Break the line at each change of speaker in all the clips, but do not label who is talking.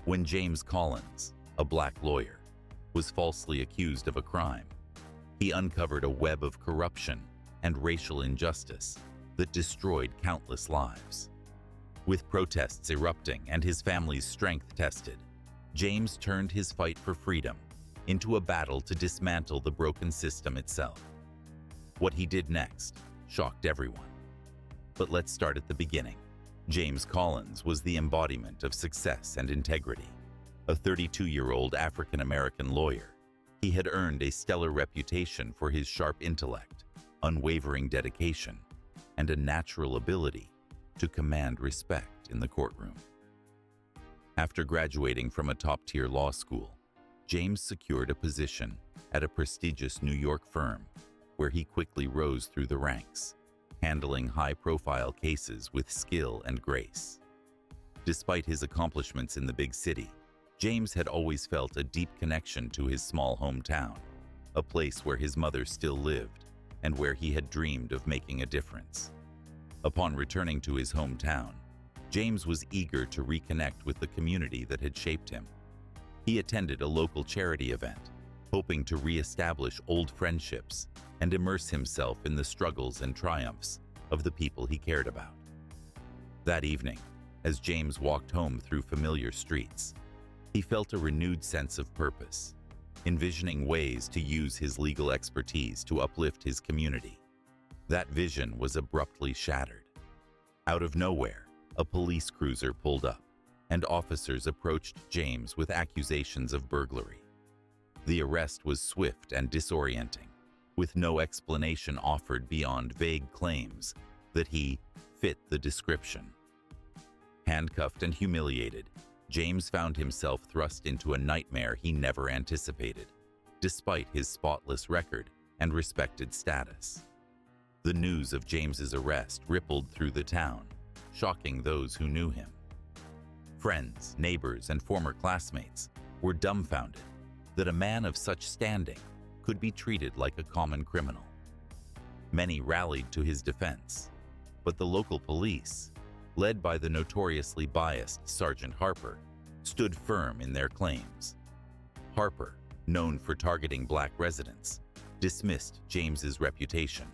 When James Collins, a black lawyer, was falsely accused of a crime, he uncovered a web of corruption and racial injustice that destroyed countless lives. With protests erupting and his family's strength tested, James turned his fight for freedom into a battle to dismantle the broken system itself. What he did next shocked everyone. But let's start at the beginning. James Collins was the embodiment of success and integrity. A 32-year-old African-American lawyer, he had earned a stellar reputation for his sharp intellect, unwavering dedication, and a natural ability to command respect in the courtroom. After graduating from a top-tier law school, James secured a position at a prestigious New York firm where he quickly rose through the ranks, handling high-profile cases with skill and grace. Despite his accomplishments in the big city, James had always felt a deep connection to his small hometown, a place where his mother still lived and where he had dreamed of making a difference. Upon returning to his hometown, James was eager to reconnect with the community that had shaped him. He attended a local charity event, hoping to re-establish old friendships and immerse himself in the struggles and triumphs of the people he cared about. That evening, as James walked home through familiar streets, he felt a renewed sense of purpose, envisioning ways to use his legal expertise to uplift his community. That vision was abruptly shattered. Out of nowhere, a police cruiser pulled up, and officers approached James with accusations of burglary. The arrest was swift and disorienting, with no explanation offered beyond vague claims that he fit the description. Handcuffed and humiliated, James found himself thrust into a nightmare he never anticipated, despite his spotless record and respected status. The news of James's arrest rippled through the town, shocking those who knew him. Friends, neighbors, and former classmates were dumbfounded that a man of such standing could be treated like a common criminal. Many rallied to his defense, but the local police, led by the notoriously biased Sergeant Harper, stood firm in their claims. Harper, known for targeting black residents, dismissed James's reputation,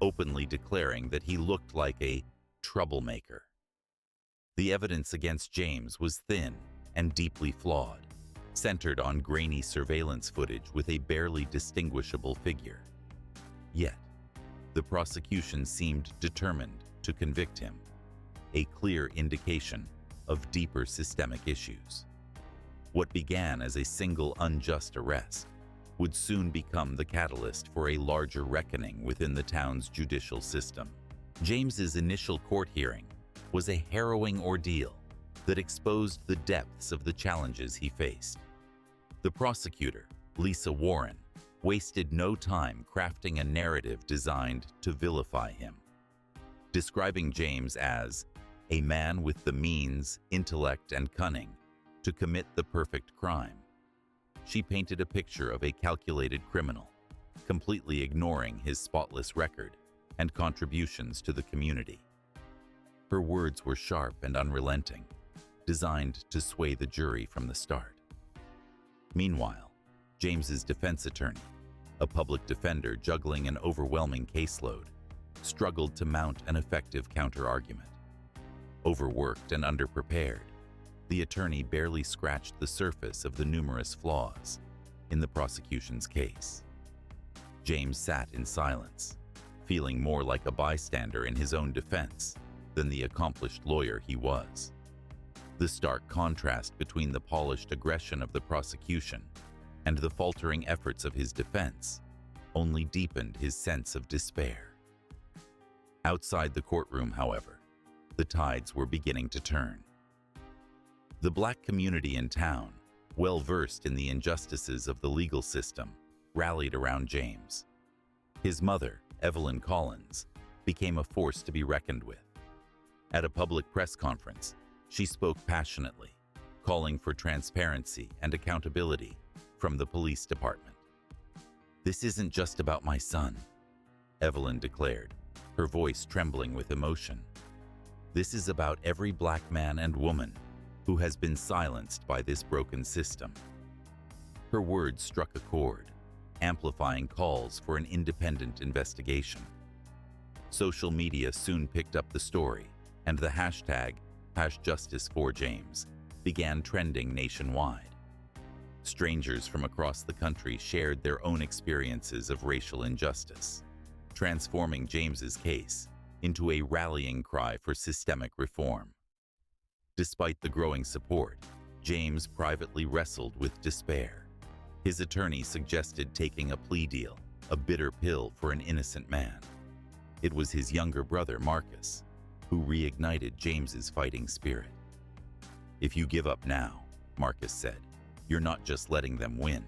openly declaring that he looked like a troublemaker. The evidence against James was thin and deeply flawed, centered on grainy surveillance footage with a barely distinguishable figure. Yet, the prosecution seemed determined to convict him, a clear indication of deeper systemic issues. What began as a single unjust arrest would soon become the catalyst for a larger reckoning within the town's judicial system. James's initial court hearing was a harrowing ordeal that exposed the depths of the challenges he faced. The prosecutor, Lisa Warren, wasted no time crafting a narrative designed to vilify him, describing James as a man with the means, intellect, and cunning to commit the perfect crime. She painted a picture of a calculated criminal, completely ignoring his spotless record and contributions to the community. Her words were sharp and unrelenting, designed to sway the jury from the start. Meanwhile, James's defense attorney, a public defender juggling an overwhelming caseload, struggled to mount an effective counter-argument. Overworked and underprepared, the attorney barely scratched the surface of the numerous flaws in the prosecution's case. James sat in silence, feeling more like a bystander in his own defense than the accomplished lawyer he was. The stark contrast between the polished aggression of the prosecution and the faltering efforts of his defense only deepened his sense of despair. Outside the courtroom, however, the tides were beginning to turn. The black community in town, well versed in the injustices of the legal system, rallied around James. His mother, Evelyn Collins, became a force to be reckoned with. At a public press conference, she spoke passionately, calling for transparency and accountability from the police department. "This isn't just about my son," Evelyn declared, her voice trembling with emotion. "This is about every black man and woman who has been silenced by this broken system. Her words struck a chord, amplifying calls for an independent investigation. Social media soon picked up the story, and the hashtag #JusticeForJames began trending nationwide. Strangers from across the country shared their own experiences of racial injustice, transforming James's case into a rallying cry for systemic reform. Despite the growing support, James privately wrestled with despair. His attorney suggested taking a plea deal, a bitter pill for an innocent man. It was his younger brother, Marcus, who reignited James's fighting spirit. "If you give up now," Marcus said, "you're not just letting them win,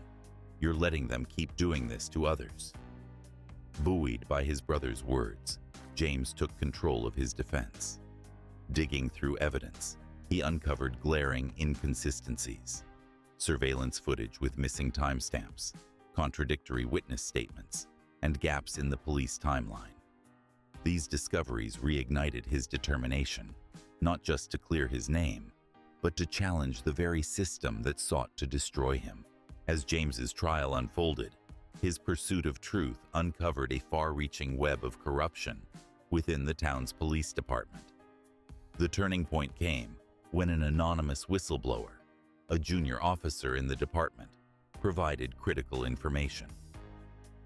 you're letting them keep doing this to others." Buoyed by his brother's words, James took control of his defense. Digging through evidence, he uncovered glaring inconsistencies: surveillance footage with missing timestamps, contradictory witness statements, and gaps in the police timeline. These discoveries reignited his determination, not just to clear his name, but to challenge the very system that sought to destroy him. As James's trial unfolded, his pursuit of truth uncovered a far-reaching web of corruption within the town's police department. The turning point came when an anonymous whistleblower, a junior officer in the department, provided critical information.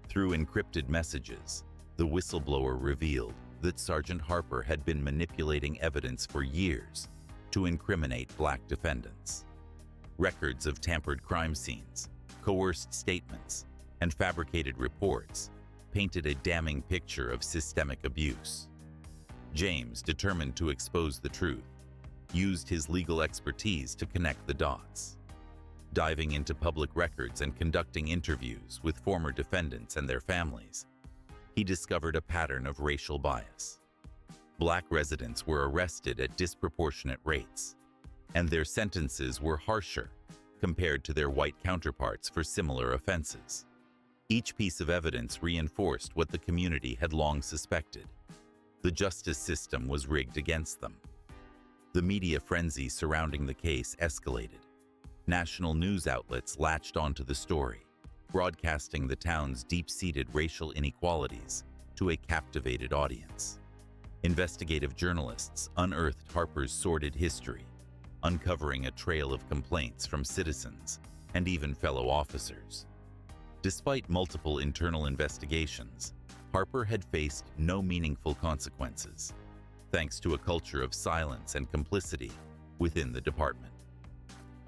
Through encrypted messages, the whistleblower revealed that Sergeant Harper had been manipulating evidence for years to incriminate black defendants. Records of tampered crime scenes, coerced statements, and fabricated reports painted a damning picture of systemic abuse. James, determined to expose the truth, used his legal expertise to connect the dots. Diving into public records and conducting interviews with former defendants and their families, he discovered a pattern of racial bias. Black residents were arrested at disproportionate rates, and their sentences were harsher compared to their white counterparts for similar offenses. Each piece of evidence reinforced what the community had long suspected: the justice system was rigged against them. The media frenzy surrounding the case escalated. National news outlets latched onto the story, broadcasting the town's deep-seated racial inequalities to a captivated audience. Investigative journalists unearthed Harper's sordid history, uncovering a trail of complaints from citizens and even fellow officers. Despite multiple internal investigations, Harper had faced no meaningful consequences, thanks to a culture of silence and complicity within the department.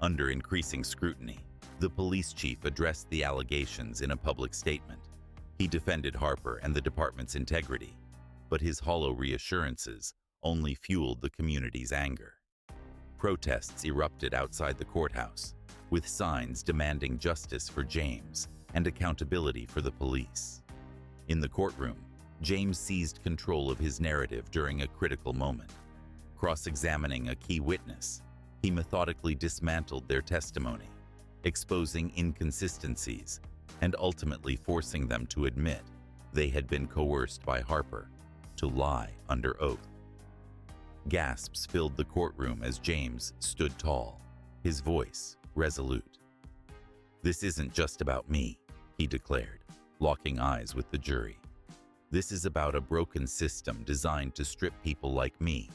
Under increasing scrutiny, the police chief addressed the allegations in a public statement. He defended Harper and the department's integrity, but his hollow reassurances only fueled the community's anger. Protests erupted outside the courthouse, with signs demanding justice for James and accountability for the police. In the courtroom, James seized control of his narrative during a critical moment. Cross-examining a key witness, he methodically dismantled their testimony, exposing inconsistencies and ultimately forcing them to admit they had been coerced by Harper to lie under oath. Gasps filled the courtroom as James stood tall, his voice resolute. "This isn't just about me," he declared, locking eyes with the jury. "This is about a broken system designed to strip people like me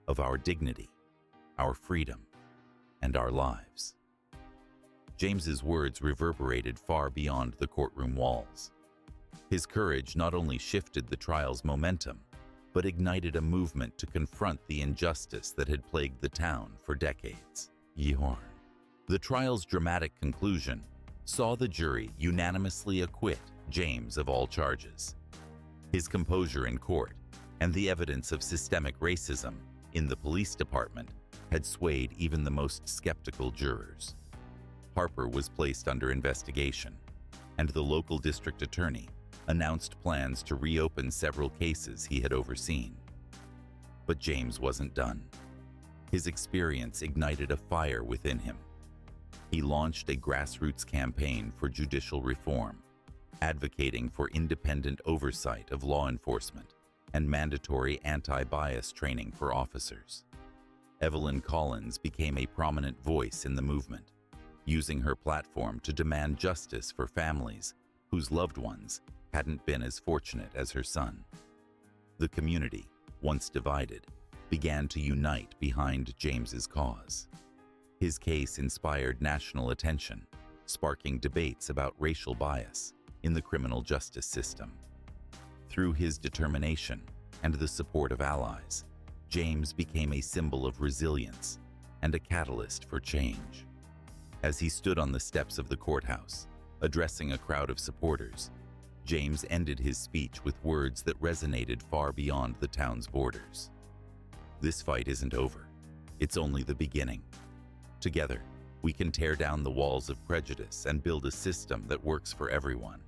of our dignity, our freedom, and our lives." James's words reverberated far beyond the courtroom walls. His courage not only shifted the trial's momentum, but ignited a movement to confront the injustice that had plagued the town for decades. The trial's dramatic conclusion saw the jury unanimously acquit James of all charges. His composure in court and the evidence of systemic racism in the police department had swayed even the most skeptical jurors. Harper was placed under investigation, and the local district attorney announced plans to reopen several cases he had overseen. But James wasn't done. His experience ignited a fire within him. He launched a grassroots campaign for judicial reform, advocating for independent oversight of law enforcement and mandatory anti-bias training for officers. Evelyn Collins became a prominent voice in the movement, using her platform to demand justice for families whose loved ones hadn't been as fortunate as her son. The community, once divided, began to unite behind James's cause. His case inspired national attention, sparking debates about racial bias in the criminal justice system. Through his determination and the support of allies, James became a symbol of resilience and a catalyst for change. As he stood on the steps of the courthouse, addressing a crowd of supporters, James ended his speech with words that resonated far beyond the town's borders. "This fight isn't over. It's only the beginning. Together, we can tear down the walls of prejudice and build a system that works for everyone."